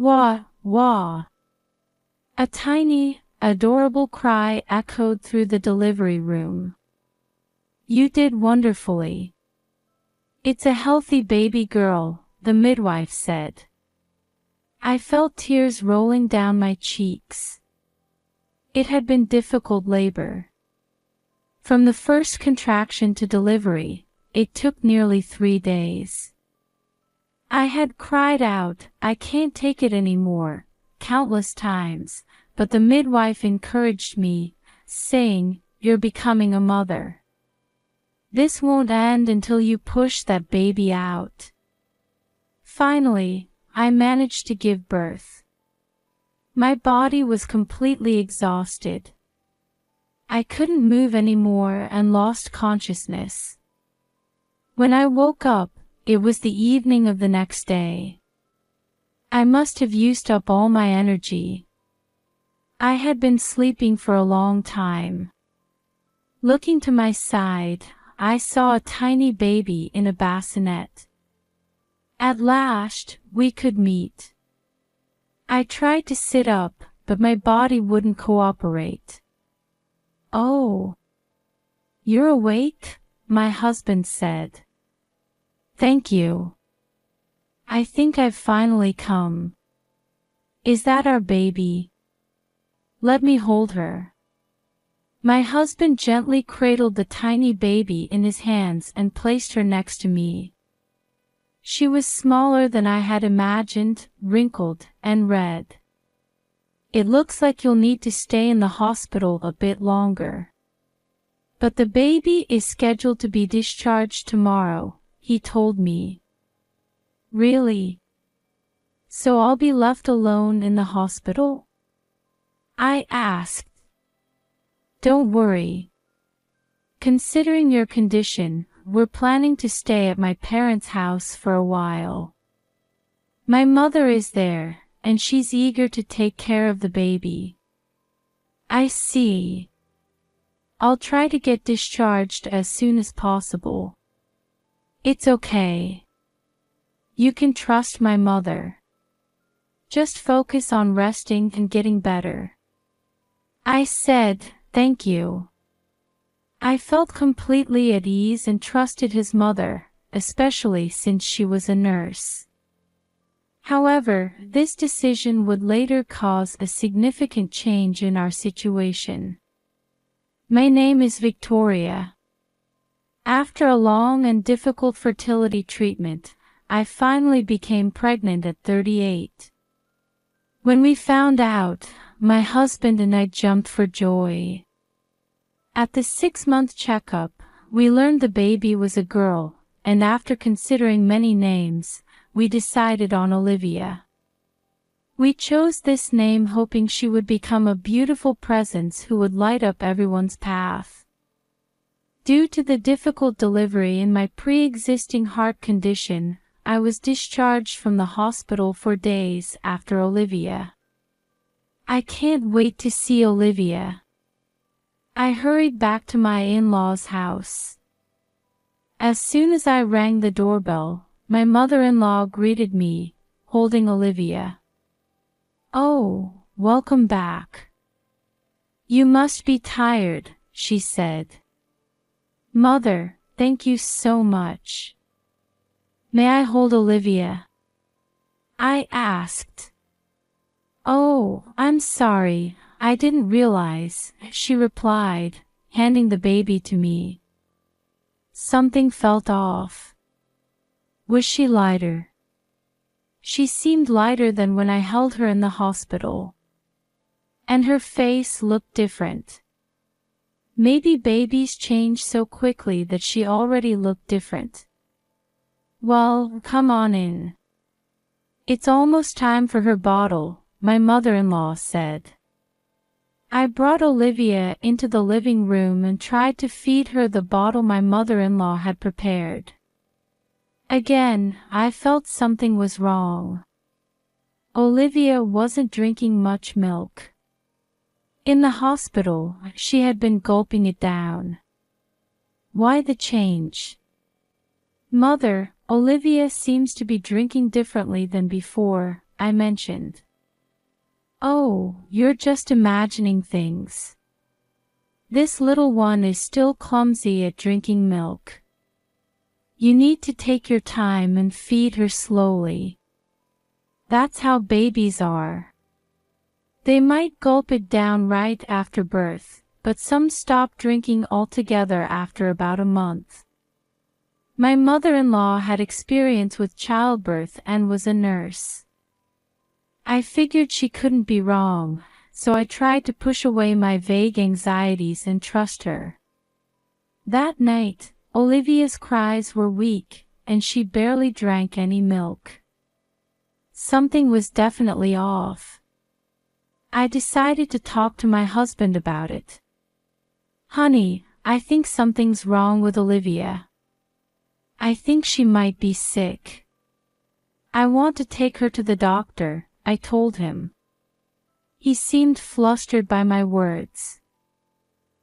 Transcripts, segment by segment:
Wah, wah. A tiny, adorable cry echoed through the delivery room. You did wonderfully. It's a healthy baby girl, the midwife said. I felt tears rolling down my cheeks. It had been difficult labor. From the first contraction to delivery, it took nearly 3 days. I had cried out, "I can't take it anymore," countless times, but the midwife encouraged me, saying, "You're becoming a mother. This won't end until you push that baby out." Finally, I managed to give birth. My body was completely exhausted. I couldn't move anymore and lost consciousness. When I woke up, it was the evening of the next day. I must have used up all my energy. I had been sleeping for a long time. Looking to my side, I saw a tiny baby in a bassinet. At last, we could meet. I tried to sit up, but my body wouldn't cooperate. "Oh, you're awake?" my husband said. "Thank you. I think I've finally come. Is that our baby? Let me hold her." My husband gently cradled the tiny baby in his hands and placed her next to me. She was smaller than I had imagined, wrinkled, and red. "It looks like you'll need to stay in the hospital a bit longer. But the baby is scheduled to be discharged tomorrow," he told me. "Really? So I'll be left alone in the hospital?" I asked. "Don't worry. Considering your condition, we're planning to stay at my parents' house for a while. My mother is there, and she's eager to take care of the baby." "I see. I'll try to get discharged as soon as possible." "It's okay. You can trust my mother. Just focus on resting and getting better." I said, "Thank you." I felt completely at ease and trusted his mother, especially since she was a nurse. However, this decision would later cause a significant change in our situation. My name is Victoria. After a long and difficult fertility treatment, I finally became pregnant at 38. When we found out, my husband and I jumped for joy. At the 6-month checkup, we learned the baby was a girl, and after considering many names, we decided on Olivia. We chose this name hoping she would become a beautiful presence who would light up everyone's path. Due to the difficult delivery and my pre-existing heart condition, I was discharged from the hospital for days after Olivia. I can't wait to see Olivia. I hurried back to my in-laws' house. As soon as I rang the doorbell, my mother-in-law greeted me, holding Olivia. "Oh, welcome back. You must be tired," she said. "Mother, thank you so much. May I hold Olivia?" I asked. "Oh, I'm sorry, I didn't realize," she replied, handing the baby to me. Something felt off. Was she lighter? She seemed lighter than when I held her in the hospital. And her face looked different. Maybe babies change so quickly that she already looked different. "Well, come on in. It's almost time for her bottle," my mother-in-law said. I brought Olivia into the living room and tried to feed her the bottle my mother-in-law had prepared. Again, I felt something was wrong. Olivia wasn't drinking much milk. In the hospital, she had been gulping it down. Why the change? "Mother, Olivia seems to be drinking differently than before," I mentioned. "Oh, you're just imagining things. This little one is still clumsy at drinking milk. You need to take your time and feed her slowly. That's how babies are. They might gulp it down right after birth, but some stop drinking altogether after about a month." My mother-in-law had experience with childbirth and was a nurse. I figured she couldn't be wrong, so I tried to push away my vague anxieties and trust her. That night, Olivia's cries were weak, and she barely drank any milk. Something was definitely off. I decided to talk to my husband about it. "Honey, I think something's wrong with Olivia. I think she might be sick. I want to take her to the doctor," I told him. He seemed flustered by my words.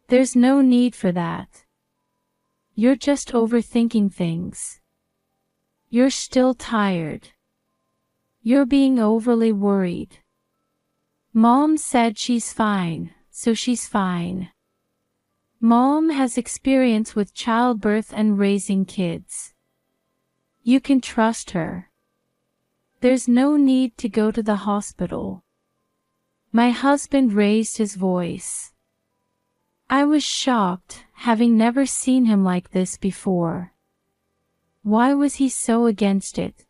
"There's no need for that. You're just overthinking things. You're still tired. You're being overly worried. Mom said she's fine, so she's fine. Mom has experience with childbirth and raising kids. You can trust her. There's no need to go to the hospital." My husband raised his voice. I was shocked, having never seen him like this before. Why was he so against it?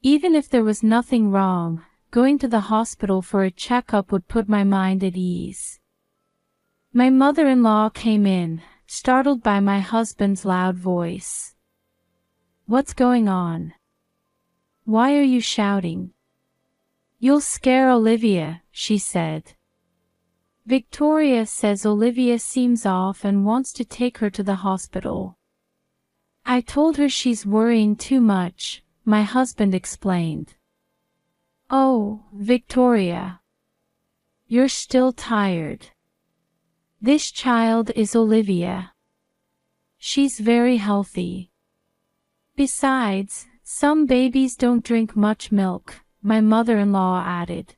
Even if there was nothing wrong, going to the hospital for a checkup would put my mind at ease. My mother-in-law came in, startled by my husband's loud voice. "What's going on? Why are you shouting? You'll scare Olivia," she said. "Victoria says Olivia seems off and wants to take her to the hospital." "I told her she's worrying too much," my husband explained. "Oh, Victoria. You're still tired. This child is Olivia. She's very healthy. Besides, some babies don't drink much milk," my mother-in-law added.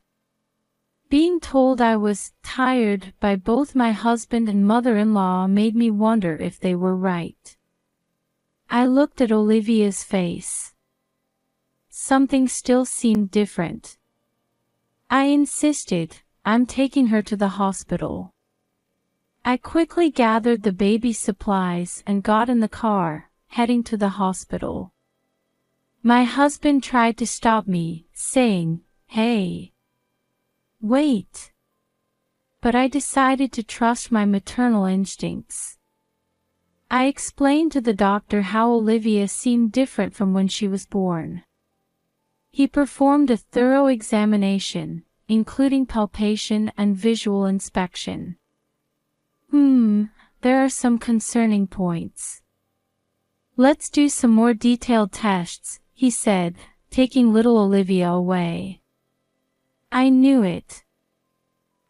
Being told I was tired by both my husband and mother-in-law made me wonder if they were right. I looked at Olivia's face. Something still seemed different. I insisted, "I'm taking her to the hospital." I quickly gathered the baby supplies and got in the car, heading to the hospital. My husband tried to stop me, saying, "Hey, wait." But I decided to trust my maternal instincts. I explained to the doctor how Olivia seemed different from when she was born. He performed a thorough examination, including palpation and visual inspection. There are some concerning points. Let's do some more detailed tests," he said, taking little Olivia away. I knew it.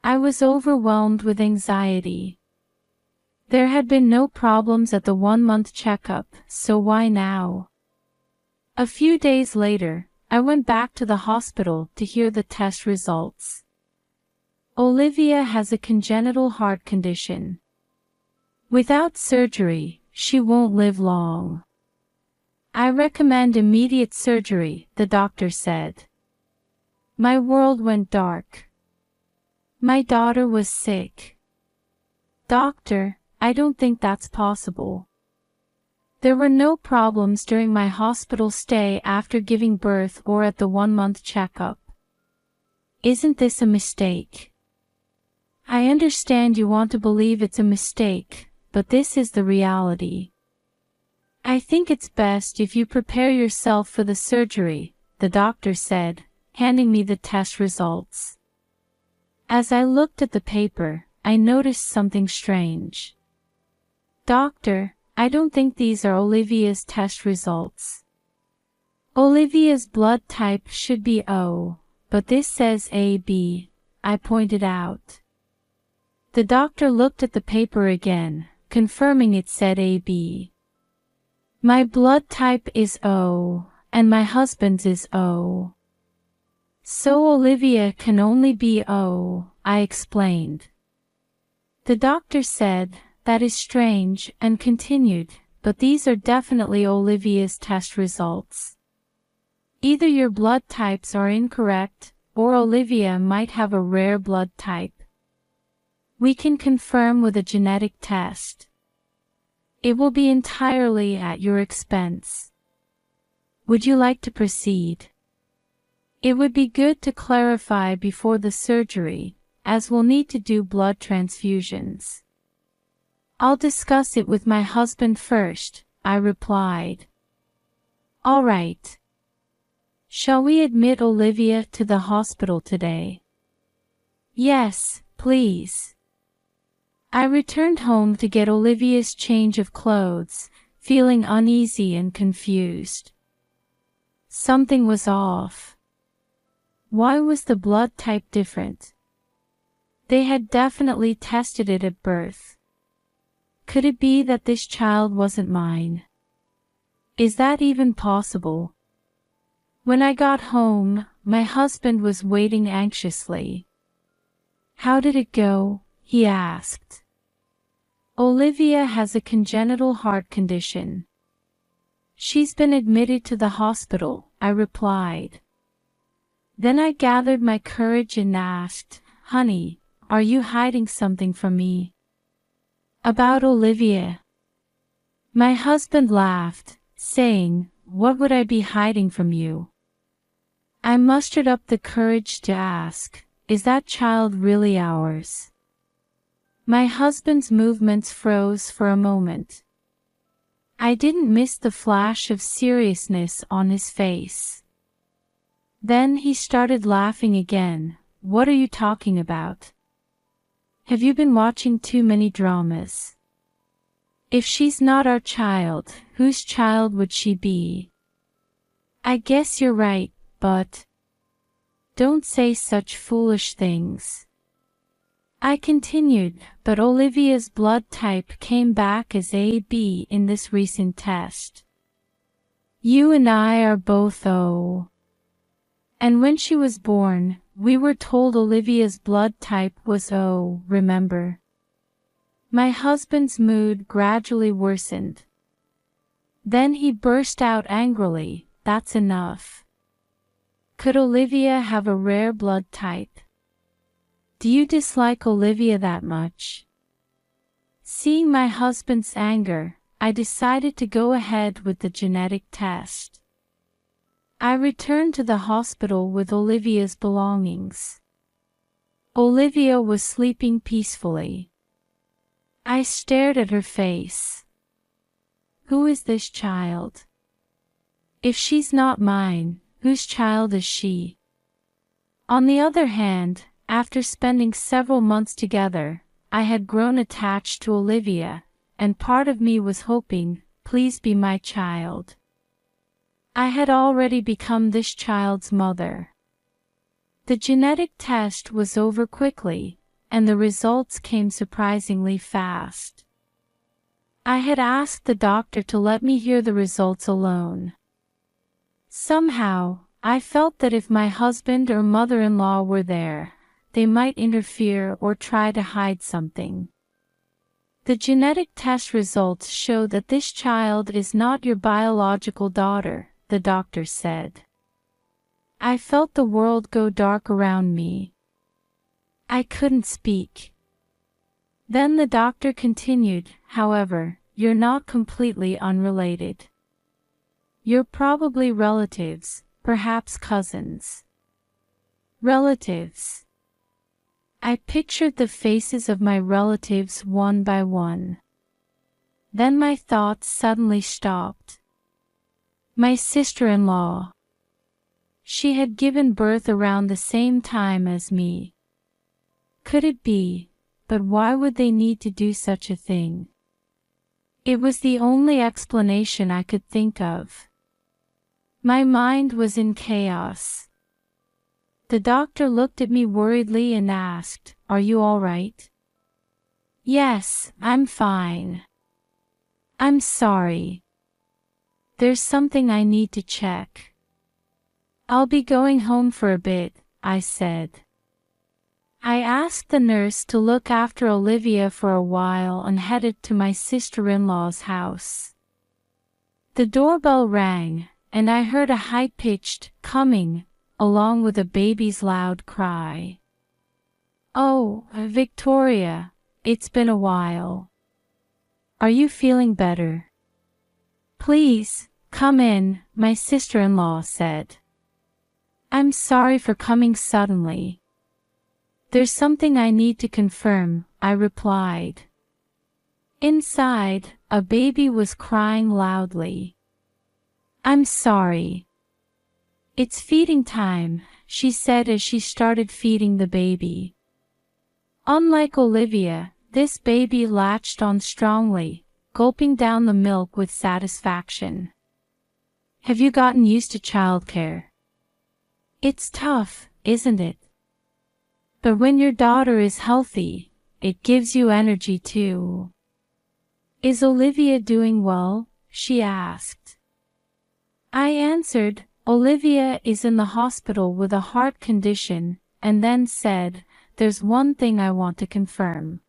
I was overwhelmed with anxiety. There had been no problems at the 1-month checkup, so why now? A few days later, I went back to the hospital to hear the test results. Olivia has a congenital heart condition. Without surgery, she won't live long. I recommend immediate surgery, the doctor said. My world went dark. My daughter was sick. Doctor, I don't think that's possible. There were no problems during my hospital stay after giving birth or at the 1-month checkup. Isn't this a mistake? I understand you want to believe it's a mistake, but this is the reality. I think it's best if you prepare yourself for the surgery, the doctor said, handing me the test results. As I looked at the paper, I noticed something strange. Doctor, I don't think these are Olivia's test results. Olivia's blood type should be O, but this says AB, I pointed out. The doctor looked at the paper again, confirming it said AB. My blood type is O, and my husband's is O. So Olivia can only be O, I explained. The doctor said, that is strange, and continued, but these are definitely Olivia's test results. Either your blood types are incorrect, or Olivia might have a rare blood type. We can confirm with a genetic test. It will be entirely at your expense. Would you like to proceed? It would be good to clarify before the surgery, as we'll need to do blood transfusions. I'll discuss it with my husband first, I replied. All right. Shall we admit Olivia to the hospital today? Yes, please. I returned home to get Olivia's change of clothes, feeling uneasy and confused. Something was off. Why was the blood type different? They had definitely tested it at birth. Could it be that this child wasn't mine? Is that even possible? When I got home, my husband was waiting anxiously. How did it go? He asked. Olivia has a congenital heart condition. She's been admitted to the hospital, I replied. Then I gathered my courage and asked, Honey, are you hiding something from me? About Olivia. My husband laughed, saying, What would I be hiding from you? I mustered up the courage to ask, Is that child really ours? My husband's movements froze for a moment. I didn't miss the flash of seriousness on his face. Then he started laughing again. What are you talking about? Have you been watching too many dramas? If she's not our child, whose child would she be? I guess you're right, but don't say such foolish things. I continued, but Olivia's blood type came back as AB in this recent test. You and I are both O. And when she was born, we were told Olivia's blood type was O, remember? My husband's mood gradually worsened. Then he burst out angrily, That's enough. Could Olivia have a rare blood type? Do you dislike Olivia that much? Seeing my husband's anger, I decided to go ahead with the genetic test. I returned to the hospital with Olivia's belongings. Olivia was sleeping peacefully. I stared at her face. Who is this child? If she's not mine, whose child is she? On the other hand, after spending several months together, I had grown attached to Olivia, and part of me was hoping, Please be my child. I had already become this child's mother. The genetic test was over quickly, and the results came surprisingly fast. I had asked the doctor to let me hear the results alone. Somehow, I felt that if my husband or mother-in-law were there, they might interfere or try to hide something. The genetic test results show that this child is not your biological daughter, the doctor said. I felt the world go dark around me. I couldn't speak. Then the doctor continued, However, you're not completely unrelated. You're probably relatives, perhaps cousins. Relatives. I pictured the faces of my relatives one by one. Then my thoughts suddenly stopped. My sister-in-law. She had given birth around the same time as me. Could it be? But why would they need to do such a thing? It was the only explanation I could think of. My mind was in chaos. The doctor looked at me worriedly and asked, Are you all right? Yes, I'm fine. I'm sorry. There's something I need to check. I'll be going home for a bit, I said. I asked the nurse to look after Olivia for a while and headed to my sister-in-law's house. The doorbell rang, and I heard a high-pitched "coming," along with a baby's loud cry. "Oh, Victoria, it's been a while. Are you feeling better?" "Please, come in," my sister-in-law said. "I'm sorry for coming suddenly." "There's something I need to confirm," I replied. Inside, a baby was crying loudly. "I'm sorry." "It's feeding time," she said as she started feeding the baby. Unlike Olivia, this baby latched on strongly, gulping down the milk with satisfaction. Have you gotten used to childcare? It's tough, isn't it? But when your daughter is healthy, it gives you energy too. Is Olivia doing well? She asked. I answered, Olivia is in the hospital with a heart condition, and then said, there's one thing I want to confirm.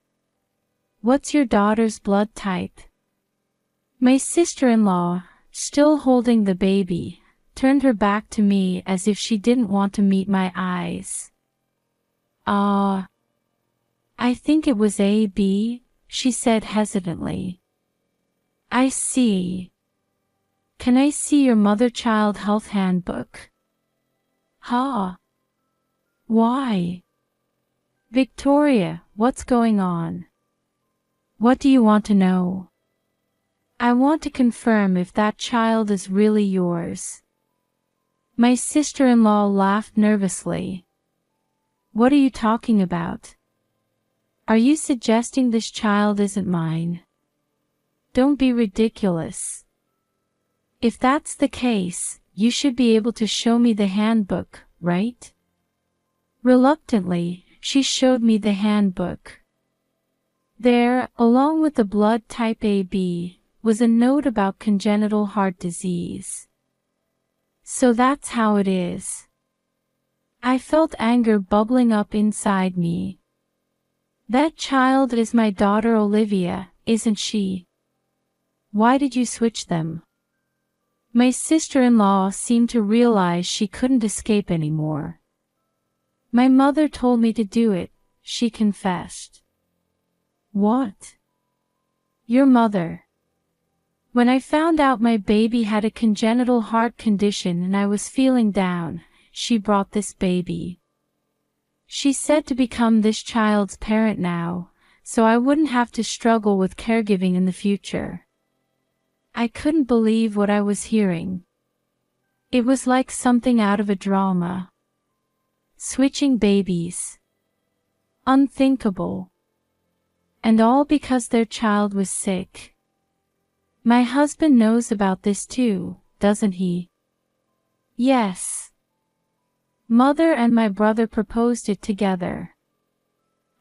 What's your daughter's blood type? My sister-in-law, still holding the baby, turned her back to me as if she didn't want to meet my eyes. I think it was AB, she said hesitantly. I see. Can I see your mother-child health handbook? Huh? Why? Victoria, what's going on? What do you want to know? I want to confirm if that child is really yours. My sister-in-law laughed nervously. What are you talking about? Are you suggesting this child isn't mine? Don't be ridiculous. If that's the case, you should be able to show me the handbook, right? Reluctantly, she showed me the handbook. There, along with the blood type AB, was a note about congenital heart disease. So that's how it is. I felt anger bubbling up inside me. That child is my daughter Olivia, isn't she? Why did you switch them? My sister-in-law seemed to realize she couldn't escape anymore. My mother told me to do it, she confessed. What? Your mother. When I found out my baby had a congenital heart condition and I was feeling down, she brought this baby. She said to become this child's parent now, so I wouldn't have to struggle with caregiving in the future. I couldn't believe what I was hearing. It was like something out of a drama. Switching babies. Unthinkable. And all because their child was sick. My husband knows about this too, doesn't he? Yes. Mother and my brother proposed it together.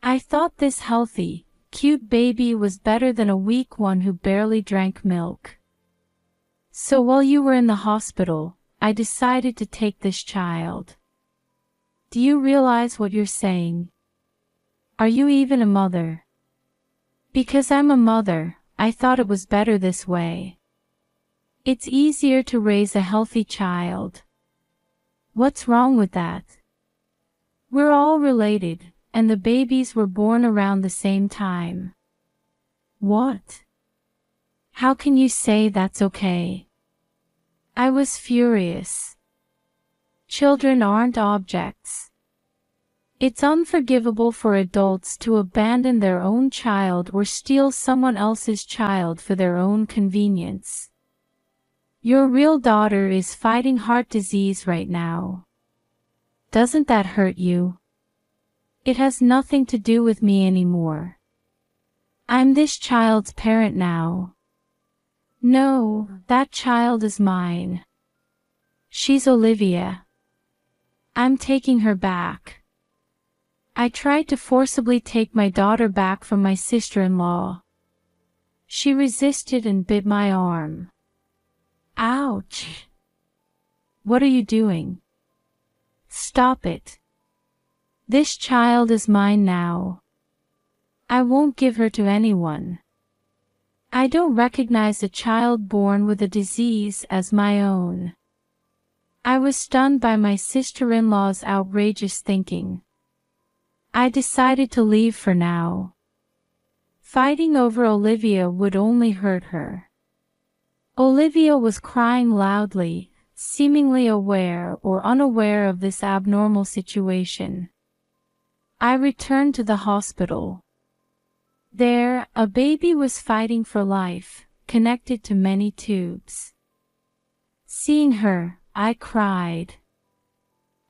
I thought this healthy, cute baby was better than a weak one who barely drank milk. So while you were in the hospital, I decided to take this child. Do you realize what you're saying? Are you even a mother? Because I'm a mother, I thought it was better this way. It's easier to raise a healthy child. What's wrong with that? We're all related, and the babies were born around the same time. What? How can you say that's okay? I was furious. Children aren't objects. It's unforgivable for adults to abandon their own child or steal someone else's child for their own convenience. Your real daughter is fighting heart disease right now. Doesn't that hurt you? It has nothing to do with me anymore. I'm this child's parent now. No, that child is mine. She's Olivia. I'm taking her back. I tried to forcibly take my daughter back from my sister-in-law. She resisted and bit my arm. Ouch! What are you doing? Stop it. This child is mine now. I won't give her to anyone. I don't recognize a child born with a disease as my own. I was stunned by my sister-in-law's outrageous thinking. I decided to leave for now. Fighting over Olivia would only hurt her. Olivia was crying loudly, seemingly aware or unaware of this abnormal situation. I returned to the hospital. There, a baby was fighting for life, connected to many tubes. Seeing her, I cried.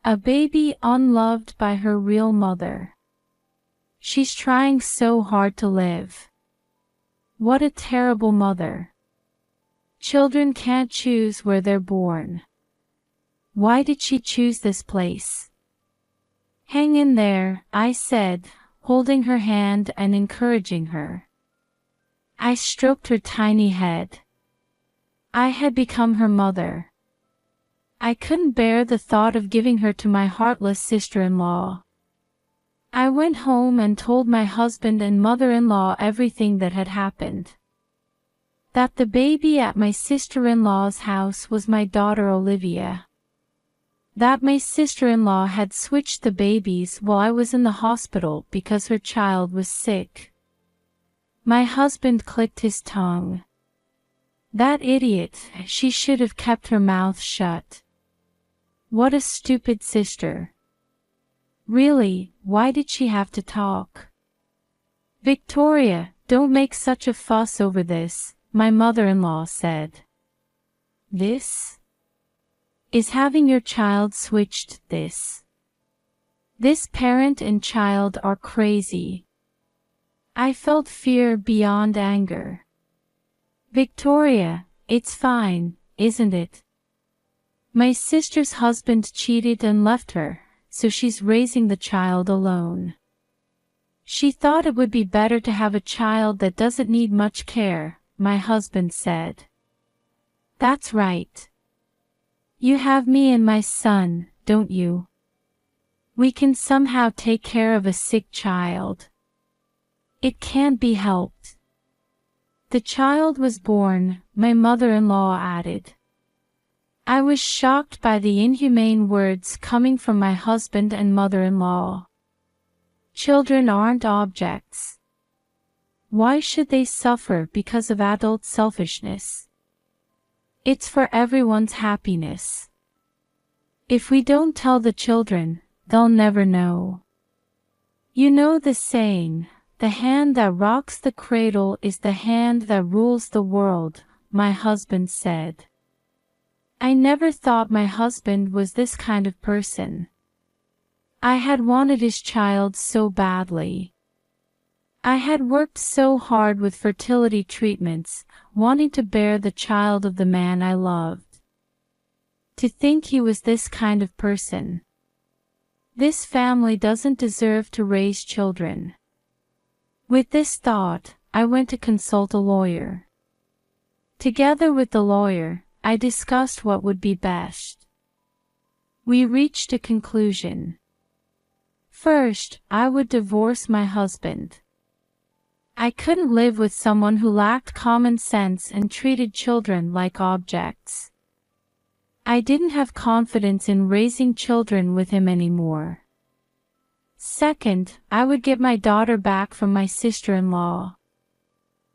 A baby unloved by her real mother. She's trying so hard to live. What a terrible mother. Children can't choose where they're born. Why did she choose this place? Hang in there, I said, holding her hand and encouraging her. I stroked her tiny head. I had become her mother. I couldn't bear the thought of giving her to my heartless sister-in-law. I went home and told my husband and mother-in-law everything that had happened. That the baby at my sister-in-law's house was my daughter Olivia. That my sister-in-law had switched the babies while I was in the hospital because her child was sick. My husband clicked his tongue. That idiot, she should have kept her mouth shut. What a stupid sister. Really, why did she have to talk? Victoria, don't make such a fuss over this, my mother-in-law said. This? Is having your child switched this? This parent and child are crazy. I felt fear beyond anger. Victoria, it's fine, isn't it? My sister's husband cheated and left her, so she's raising the child alone. She thought it would be better to have a child that doesn't need much care, my husband said. That's right. You have me and my son, don't you? We can somehow take care of a sick child. It can't be helped. The child was born, my mother-in-law added. I was shocked by the inhumane words coming from my husband and mother-in-law. Children aren't objects. Why should they suffer because of adult selfishness? It's for everyone's happiness. If we don't tell the children, they'll never know. You know the saying, the hand that rocks the cradle is the hand that rules the world, my husband said. I never thought my husband was this kind of person. I had wanted his child so badly. I had worked so hard with fertility treatments, wanting to bear the child of the man I loved. To think he was this kind of person. This family doesn't deserve to raise children. With this thought, I went to consult a lawyer. Together with the lawyer, I discussed what would be best. We reached a conclusion. First, I would divorce my husband. I couldn't live with someone who lacked common sense and treated children like objects. I didn't have confidence in raising children with him anymore. Second, I would get my daughter back from my sister-in-law.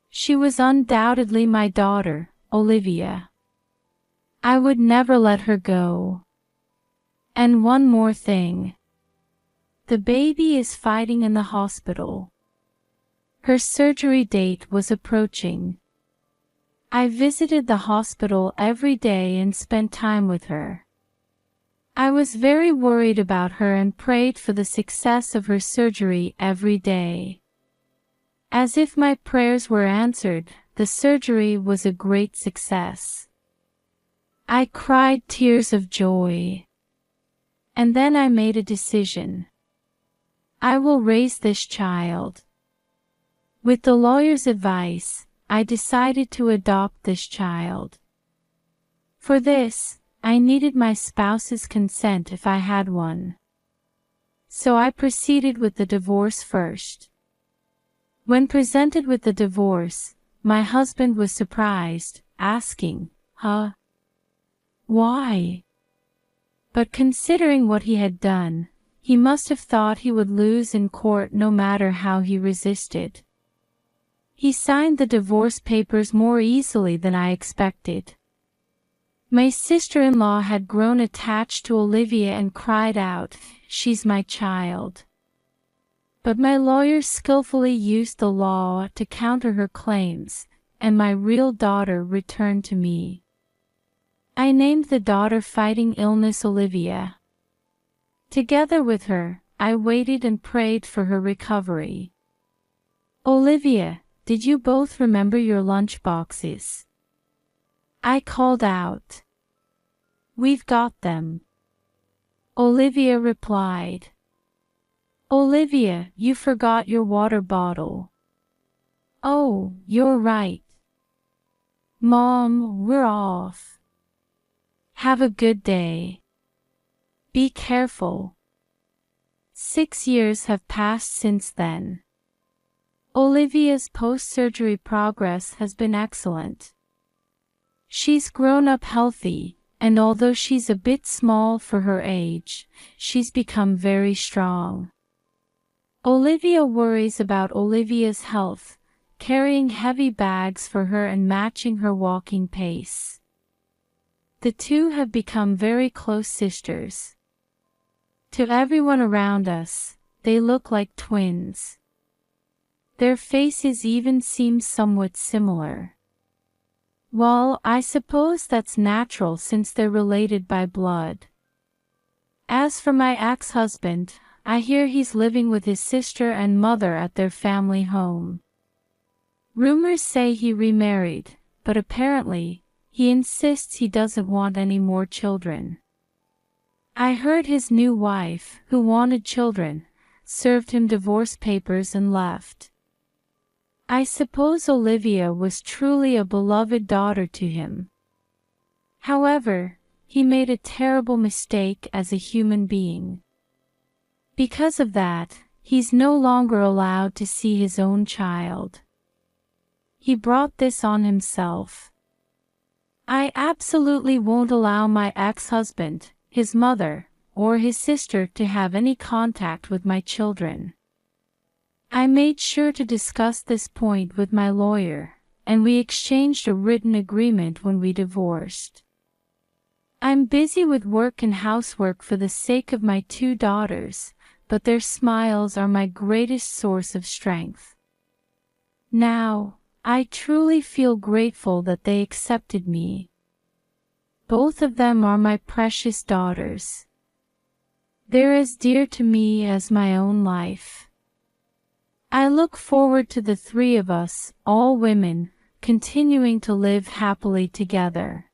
She was undoubtedly my daughter, Olivia. I would never let her go. And one more thing. The baby is fighting in the hospital. Her surgery date was approaching. I visited the hospital every day and spent time with her. I was very worried about her and prayed for the success of her surgery every day. As if my prayers were answered, the surgery was a great success. I cried tears of joy. And then I made a decision. I will raise this child. With the lawyer's advice, I decided to adopt this child. For this, I needed my spouse's consent if I had one. So I proceeded with the divorce first. When presented with the divorce, my husband was surprised, asking, why? But considering what he had done, he must have thought he would lose in court no matter how he resisted. He signed the divorce papers more easily than I expected. My sister-in-law had grown attached to Olivia and cried out, "She's my child." But my lawyer skillfully used the law to counter her claims, and my real daughter returned to me. I named the daughter fighting illness Olivia. Together with her, I waited and prayed for her recovery. "Olivia, did you both remember your lunch boxes?" I called out. "We've got them," Olivia replied. "Olivia, you forgot your water bottle." "Oh, you're right. Mom, we're off. Have a good day. Be careful." 6 years have passed since then. Olivia's post-surgery progress has been excellent. She's grown up healthy, and although she's a bit small for her age, she's become very strong. Olivia worries about Olivia's health, carrying heavy bags for her and matching her walking pace. The two have become very close sisters. To everyone around us, they look like twins. Their faces even seem somewhat similar. Well, I suppose that's natural since they're related by blood. As for my ex-husband, I hear he's living with his sister and mother at their family home. Rumors say he remarried, but apparently, he insists he doesn't want any more children. I heard his new wife, who wanted children, served him divorce papers and left. I suppose Olivia was truly a beloved daughter to him. However, he made a terrible mistake as a human being. Because of that, he's no longer allowed to see his own child. He brought this on himself. I absolutely won't allow my ex-husband, his mother, or his sister to have any contact with my children. I made sure to discuss this point with my lawyer, and we exchanged a written agreement when we divorced. I'm busy with work and housework for the sake of my 2 daughters, but their smiles are my greatest source of strength. Now, I truly feel grateful that they accepted me. Both of them are my precious daughters. They're as dear to me as my own life. I look forward to the 3 of us, all women, continuing to live happily together.